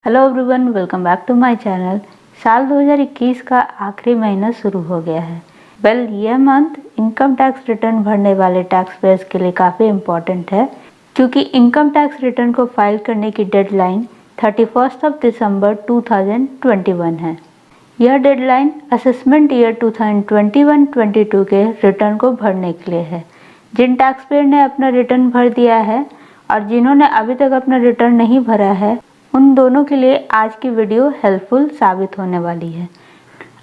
Hello everyone, welcome back to my channel. साल 2021 का आखिरी महीना शुरू हो गया है। यह मंथ इनकम टैक्स रिटर्न भरने वाले टैक्स पेयर्स के लिए काफ़ी इम्पॉर्टेंट है, क्योंकि इनकम टैक्स रिटर्न को फाइल करने की डेडलाइन 31 दिसंबर 2021 है। यह डेडलाइन असेसमेंट ईयर 2021-22 के रिटर्न को भरने के लिए है। जिन टैक्स पेयर ने अपना रिटर्न भर दिया है और जिन्होंने अभी तक अपना रिटर्न नहीं भरा है, उन दोनों के लिए आज की वीडियो हेल्पफुल साबित होने वाली है।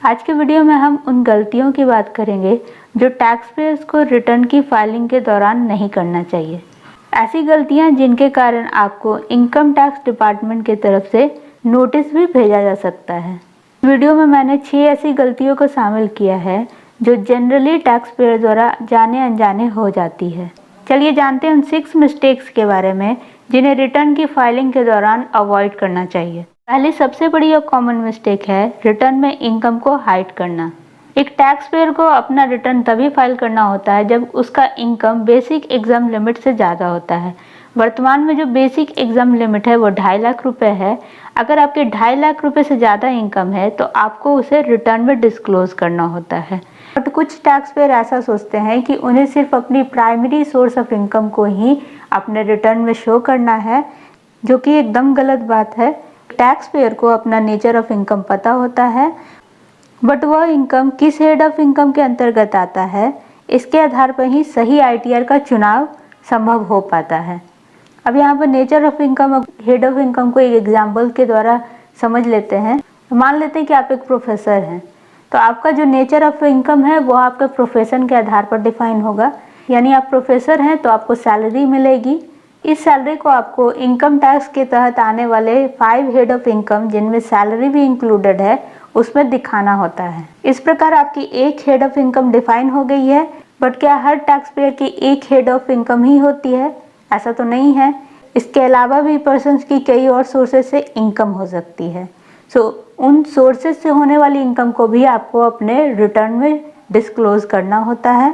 आज के वीडियो में हम उन गलतियों की बात करेंगे जो टैक्स पेयर्स को रिटर्न की फाइलिंग के दौरान नहीं करना चाहिए। ऐसी गलतियां जिनके कारण आपको इनकम टैक्स डिपार्टमेंट की तरफ से नोटिस भी भेजा जा सकता है। वीडियो में मैंने 6 ऐसी गलतियों को शामिल किया है जो जनरली टैक्स पेयर द्वारा जाने अनजाने हो जाती है। चलिए जानते हैं उन 6 मिस्टेक्स के बारे में जिन्हें रिटर्न की फाइलिंग के दौरान अवॉइड करना चाहिए। पहली सबसे बड़ी और कॉमन मिस्टेक है रिटर्न में इनकम को हाइड करना। एक टैक्स पेयर को अपना रिटर्न तभी फाइल करना होता है जब उसका इनकम बेसिक एग्जाम लिमिट से ज़्यादा होता है। वर्तमान में जो बेसिक एग्जाम लिमिट है वो 2.5 लाख रुपए है। अगर आपके 2.5 लाख रुपए से ज़्यादा इनकम है तो आपको उसे रिटर्न में डिस्क्लोज करना होता है। बट कुछ टैक्स पेयर ऐसा सोचते हैं कि उन्हें सिर्फ अपनी प्राइमरी सोर्स ऑफ इनकम को ही अपने रिटर्न में शो करना है, जो कि एकदम गलत बात है। टैक्स पेयर को अपना नेचर ऑफ इनकम पता होता है, बट वह इनकम किस हेड ऑफ इनकम के अंतर्गत आता है, इसके आधार पर ही सही आईटीआर का चुनाव संभव हो पाता है। अब यहाँ पर नेचर ऑफ इनकम और हेड ऑफ इनकम को एक एग्जाम्पल के द्वारा समझ लेते हैं। मान लेते हैं कि आप एक प्रोफेसर हैं, तो आपका जो नेचर ऑफ इनकम है वो आपके प्रोफेशन के आधार पर डिफाइन होगा। यानी आप प्रोफेसर हैं तो आपको सैलरी मिलेगी। इस सैलरी को आपको इनकम टैक्स के तहत आने वाले 5 हेड ऑफ इनकम, जिनमें सैलरी भी इंक्लूडेड है, उसमें दिखाना होता है। इस प्रकार आपकी एक हेड ऑफ इनकम डिफाइन हो गई है। बट क्या हर टैक्स पेयर की एक हेड ऑफ इनकम ही होती है? ऐसा तो नहीं है। इसके अलावा भी पर्सन्स की कई और सोर्सेज से इनकम हो सकती है। उन सोर्सेज से होने वाली इनकम को भी आपको अपने रिटर्न में डिस्क्लोज करना होता है।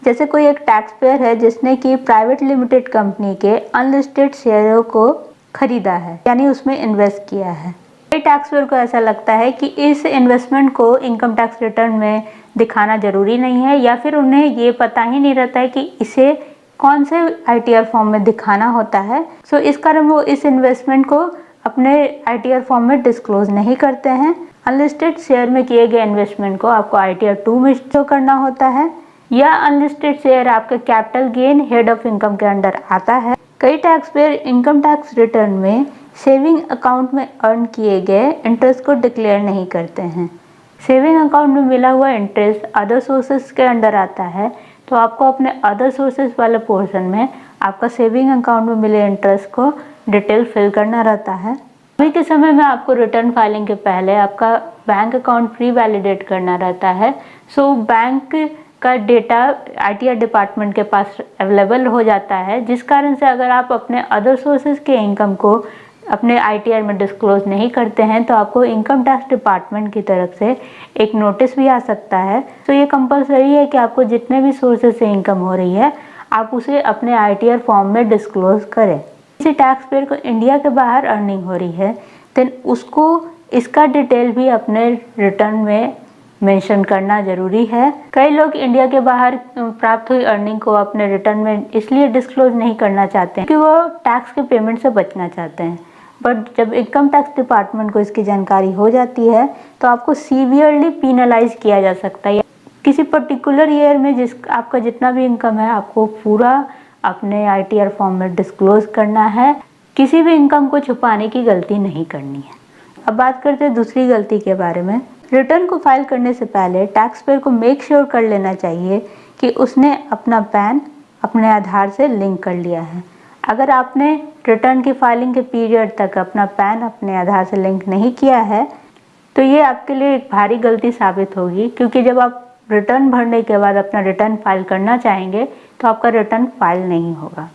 जैसे कोई एक टैक्स पेयर है जिसने कि प्राइवेट लिमिटेड कंपनी के अनलिस्टेड शेयरों को खरीदा है, यानी उसमें इन्वेस्ट किया है। कई टैक्स पेयर को ऐसा लगता है कि इस इन्वेस्टमेंट को इनकम टैक्स रिटर्न में दिखाना जरूरी नहीं है, या फिर उन्हें ये पता ही नहीं रहता है कि इसे कौन से आईटीआर फॉर्म में दिखाना होता है। इस कारण वो इस इन्वेस्टमेंट को अपने आईटीआर फॉर्म में डिस्क्लोज नहीं करते हैं। अनलिस्टेड शेयर में किए गए इन्वेस्टमेंट को आपको आईटीआर 2 में शो करना होता है। या अनलिस्टेड शेयर आपके capital gain head of income के अंडर आता है। कई tax payer income tax return में सेविंग अकाउंट में अर्न किए गए इंटरेस्ट को डिक्लेयर नहीं करते हैं। सेविंग अकाउंट में मिला हुआ इंटरेस्ट अदर सोर्सेज के अंडर आता है, तो आपको अपने अदर सोर्सेज वाले पोर्शन में आपका सेविंग अकाउंट में मिले इंटरेस्ट को डिटेल फिल करना रहता है। अभी के समय में आपको रिटर्न फाइलिंग के पहले आपका बैंक अकाउंट प्री वैलिडेट करना रहता है। बैंक का डेटा आईटीआर डिपार्टमेंट के पास अवेलेबल हो जाता है, जिस कारण से अगर आप अपने अदर सोर्सेज के इनकम को अपने आईटीआर में डिस्क्लोज नहीं करते हैं तो आपको इनकम टैक्स डिपार्टमेंट की तरफ से एक नोटिस भी आ सकता है। ये कंपलसरी है कि आपको जितने भी सोर्सेज से इनकम हो रही है आप उसे अपने आईटीआर फॉर्म में डिस्क्लोज करें। किसी टैक्स पेयर को इंडिया के बाहर अर्निंग हो रही है, देन उसको इसका डिटेल भी अपने रिटर्न में मेंशन करना जरूरी है। कई लोग इंडिया के बाहर प्राप्त हुई अर्निंग को अपने रिटर्न में इसलिए डिस्क्लोज नहीं करना चाहते हैं कि वो टैक्स के पेमेंट से बचना चाहते हैं। बट जब इनकम टैक्स डिपार्टमेंट को इसकी जानकारी हो जाती है तो आपको सीवियरली पीनलाइज किया जा सकता है। किसी पर्टिकुलर ईयर में आपका जितना भी इनकम है आपको पूरा अपने आईटीआर फॉर्म में डिस्क्लोज करना है। किसी भी इनकम को छुपाने की गलती नहीं करनी है। अब बात करते हैं दूसरी गलती के बारे में। रिटर्न को फाइल करने से पहले टैक्स पेयर को मेक श्योर कर लेना चाहिए कि उसने अपना पैन अपने आधार से लिंक कर लिया है। अगर आपने रिटर्न की फाइलिंग के पीरियड तक अपना पैन अपने आधार से लिंक नहीं किया है तो ये आपके लिए एक भारी गलती साबित होगी, क्योंकि जब आप रिटर्न भरने के बाद अपना रिटर्न फाइल करना चाहेंगे तो आपका रिटर्न फाइल नहीं होगा।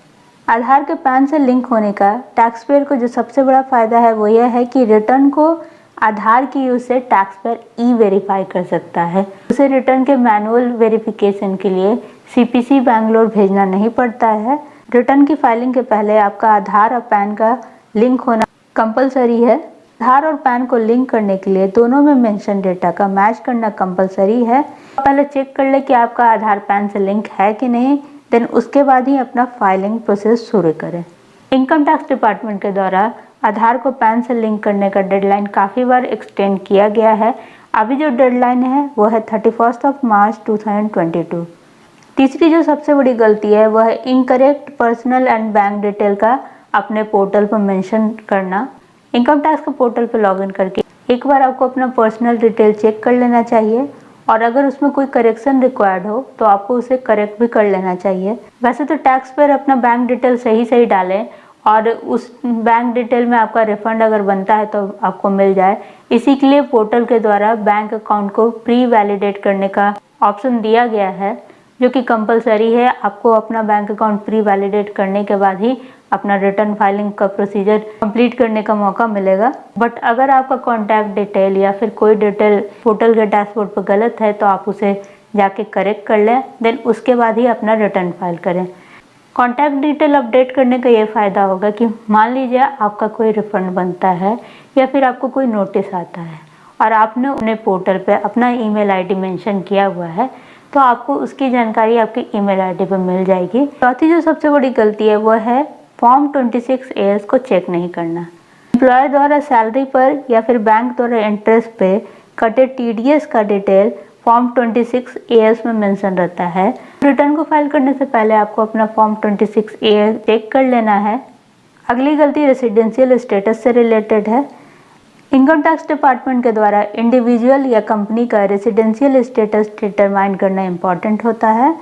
आधार के पैन से लिंक होने का टैक्स पेयर को जो सबसे बड़ा फायदा है वो यह है कि रिटर्न को आधार की यूज से टैक्स पेयर ई वेरीफाई कर सकता है। उसे रिटर्न के मैनुअल वेरिफिकेशन के लिए सीपीसी बैंगलोर भेजना नहीं पड़ता है। रिटर्न की फाइलिंग के पहले आपका आधार और पैन का लिंक होना कंपलसरी है। आधार और पैन को लिंक करने के लिए दोनों में मेंशन डेटा का मैच करना कंपलसरी है। पहले चेक कर ले कि आपका आधार पैन से लिंक है कि नहीं, देन उसके बाद ही अपना फाइलिंग प्रोसेस शुरू करें। इनकम टैक्स डिपार्टमेंट के द्वारा आधार को पैन से लिंक करने का डेडलाइन काफ़ी बार एक्सटेंड किया गया है। अभी जो डेडलाइन है वो है 31 मार्च 2022। तीसरी जो सबसे बड़ी गलती है वह है incorrect personal and bank detail का अपने पोर्टल पर मेंशन करना। इनकम टैक्स के पोर्टल पर लॉगिन करके एक बार आपको अपना पर्सनल डिटेल चेक कर लेना चाहिए और अगर उसमें कोई करेक्शन रिक्वायर्ड हो तो आपको उसे करेक्ट भी कर लेना चाहिए। वैसे तो टैक्स पेयर अपना बैंक डिटेल सही डालें और उस बैंक डिटेल में आपका रिफंड अगर बनता है तो आपको मिल जाए। इसी के लिए पोर्टल के द्वारा बैंक अकाउंट को प्री वैलिडेट करने का ऑप्शन दिया गया है, जो कि कंपलसरी है। आपको अपना बैंक अकाउंट प्री वैलिडेट करने के बाद ही अपना रिटर्न फाइलिंग का प्रोसीजर कंप्लीट करने का मौका मिलेगा। बट अगर आपका कॉन्टैक्ट डिटेल या फिर कोई डिटेल पोर्टल के डैशबोर्ड पर गलत है तो आप उसे जाके करेक्ट कर लें, देन उसके बाद ही अपना रिटर्न फाइल करें। कॉन्टैक्ट डिटेल अपडेट करने का ये फ़ायदा होगा कि मान लीजिए आपका कोई रिफंड बनता है या फिर आपको कोई नोटिस आता है और आपने उन्हें पोर्टल पे अपना ईमेल आईडी मेंशन किया हुआ है, तो आपको उसकी जानकारी आपकी ईमेल आईडी पर मिल जाएगी। चौथी जो सबसे बड़ी गलती है वह है फॉर्म 26A को चेक नहीं करना। एम्प्लॉयर द्वारा सैलरी पर या फिर बैंक द्वारा इंटरेस्ट पे कटे TDS का डिटेल फॉर्म 26A में मेंशन रहता है। रिटर्न को फाइल करने से पहले आपको अपना फॉर्म 26A चेक कर लेना है। अगली गलती रेसिडेंशियल स्टेटस से रिलेटेड है। इनकम टैक्स डिपार्टमेंट के द्वारा इंडिविजुअल या कंपनी का रेसिडेंशियल स्टेटस डिटरमाइन करना इम्पॉर्टेंट होता है।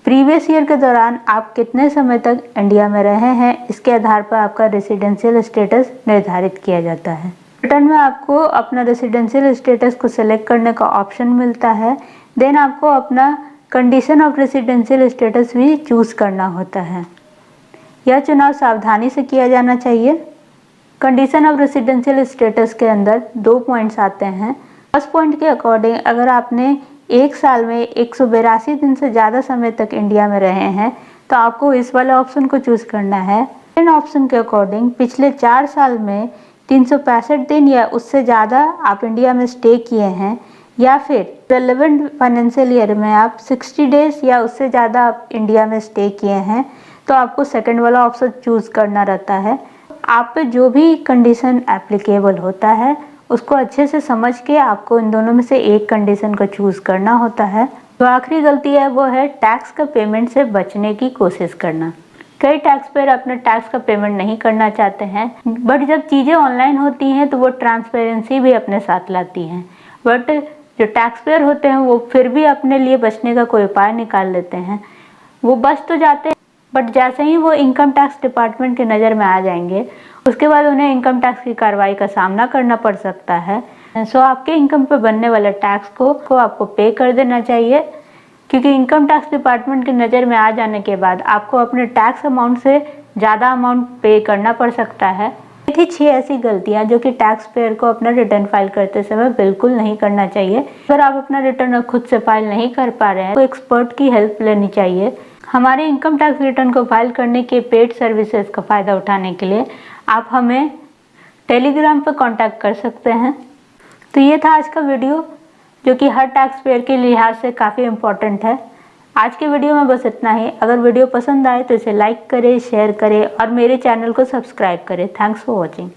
प्रीवियस ईयर के दौरान आप कितने समय तक इंडिया में रहे हैं, इसके आधार पर आपका रेसिडेंशियल स्टेटस निर्धारित किया जाता है। रिटर्न में आपको अपना रेसिडेंशियल स्टेटस को सिलेक्ट करने का ऑप्शन मिलता है। देन आपको अपना कंडीशन ऑफ रेसिडेंशियल स्टेटस भी चूज़ करना होता है। यह चुनाव सावधानी से किया जाना चाहिए। कंडीशन ऑफ रेसिडेंशियल स्टेटस के अंदर 2 पॉइंट्स आते हैं। फर्स्ट पॉइंट के अकॉर्डिंग अगर आपने एक साल में 182 दिन से ज़्यादा समय तक इंडिया में रहे हैं तो आपको इस वाले ऑप्शन को चूज़ करना है। सेकंड ऑप्शन के अकॉर्डिंग पिछले 4 साल में 365 दिन या उससे ज़्यादा आप इंडिया में स्टे किए हैं, या फिर रेलेवेंट फाइनेंशियल ईयर में आप 60 डेज या उससे ज़्यादा आप इंडिया में स्टे किए हैं, तो आपको सेकंड वाला ऑप्शन चूज़ करना रहता है। आप पे जो भी कंडीशन एप्लीकेबल होता है उसको अच्छे से समझ के आपको इन दोनों में से एक कंडीशन को चूज़ करना होता है। जो आखिरी गलती है वो है टैक्स का पेमेंट से बचने की कोशिश करना। कई टैक्स पेयर अपना टैक्स का पेमेंट नहीं करना चाहते हैं, बट जब चीज़ें ऑनलाइन होती हैं तो वो ट्रांसपेरेंसी भी अपने साथ लाती हैं। बट जो टैक्स पेयर होते हैं वो फिर भी अपने लिए बचने का कोई उपाय निकाल लेते हैं। वो बच तो जाते हैं, बट जैसे ही वो इनकम टैक्स डिपार्टमेंट की नज़र में आ जाएंगे उसके बाद उन्हें इनकम टैक्स की कार्रवाई का सामना करना पड़ सकता है। सो आपके इनकम पे बनने वाले टैक्स को आपको पे कर देना चाहिए, क्योंकि इनकम टैक्स डिपार्टमेंट की नज़र में आ जाने के बाद आपको अपने टैक्स अमाउंट से ज़्यादा अमाउंट पे करना पड़ सकता है। ये थी 6 ऐसी गलतियाँ जो कि टैक्स पेयर को अपना रिटर्न फाइल करते समय बिल्कुल नहीं करना चाहिए। अगर आप अपना रिटर्न खुद से फाइल नहीं कर पा रहे हैं तो एक्सपर्ट की हेल्प लेनी चाहिए। हमारे इनकम टैक्स रिटर्न को फाइल करने के पेड सर्विसेज का फ़ायदा उठाने के लिए आप हमें टेलीग्राम पर कांटेक्ट कर सकते हैं। तो ये था आज का वीडियो, जो कि हर टैक्स पेयर के लिहाज से काफ़ी इम्पोर्टेंट है। आज के वीडियो में बस इतना ही। अगर वीडियो पसंद आए तो इसे लाइक करें, शेयर करें और मेरे चैनल को सब्सक्राइब करें। Thanks for watching.